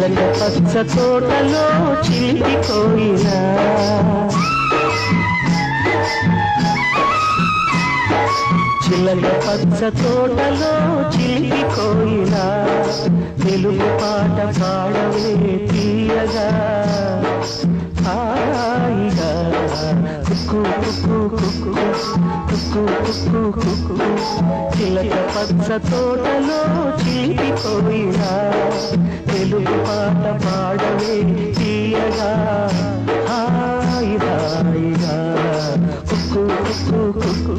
చిలక పచ్చ తోటలో చిలిపి కోయిలా చిలక పచ్చ తోటలో చిలిపి కోయిలా తెలుగు పాట పాడవే తీయగా హాయిగా కుక్కు కుక్కు కుక్కు కుక్కు కుక్కు కుక్కు చిలక పచ్చ తోటలో చిలిపి కోయిలా తెలుగు పాట పాడవే తీయగా హాయి హాయిగా కుక్కు కుక్కు కుక్కు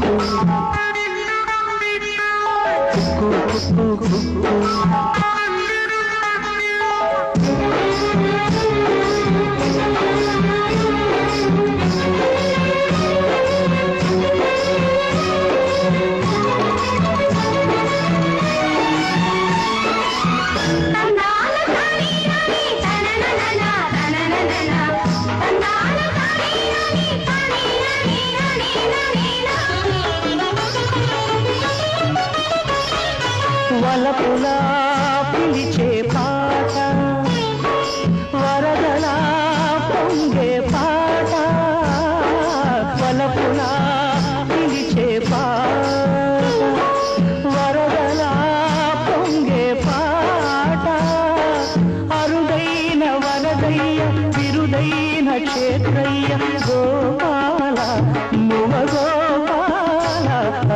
కుక్కు కుక్కు కుక్కు వలపులా పిలిచే పాట వరదలా పొంగే పాట వలపులా పిలిచే పాట వరదలా పొంగే పాట అరుదైన వరదయ్య విరుదైన క్షేత్రయ్య గోపాల మువ గోపాల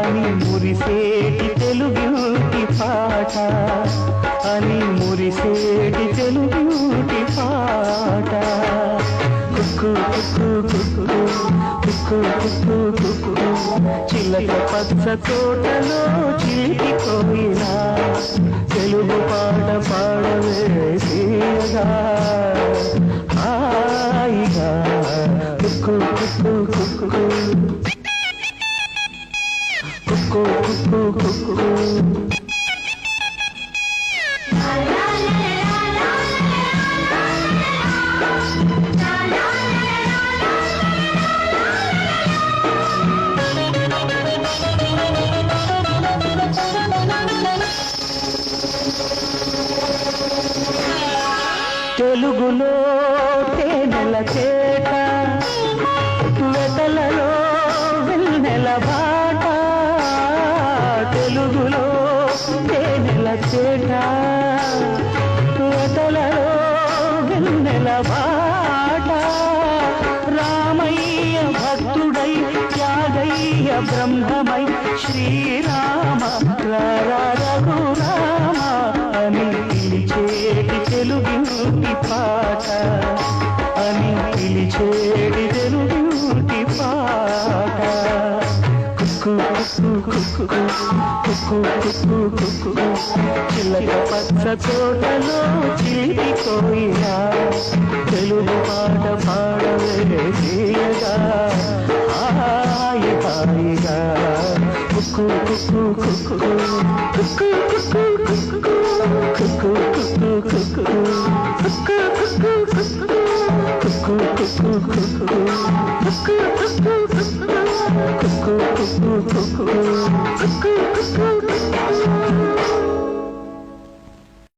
అని మురిసేటి తెలుగుటి పాట అని మురిసేటి తెలుగుటి పాట కుక్కు కుక్కు కుక్కు కుక్కు కుక్కు కుక్కు చిలక పచ్చ తోటలో చిలిపి కోయిలా తెలుగు పాట పాడవే తీయగా హాయిగా కుక్కు కుక్కు కుక్కు కుక్కు కుక్కు కుక్కు తెలుగులో తేనెల తేట వెతలలో వెన్నెల బాట తెలుగులో తేనెల తేట వెతలలో వెన్నెల బాట రామయ్య భక్తుడై త్యాగయ్య బ్రహ్మమై శ్రీరామ రఘురామ అని పిలిచేటి తెలుగుటి పాట అని పిలిచేటి తెలుగుటి పాట కుక్కు కుక్కు కుక్కు కుక్కు కుక్కు చిలక పచ్చ తోటలో చిలిపి కోయిలా తెలుగు పాట పాడవే తీయగా హాయి హాయిగా కుక్కు కుక్కు కుక్కు కుక్కు కుక్కు కుక్కు కుక్కు కుక్కు కుక్కు కుక్కు కుక్కు కుక్కు కుక్కు కుక్కు కుక్కు కుక్కు కుక్కు కుక్కు కుక్కు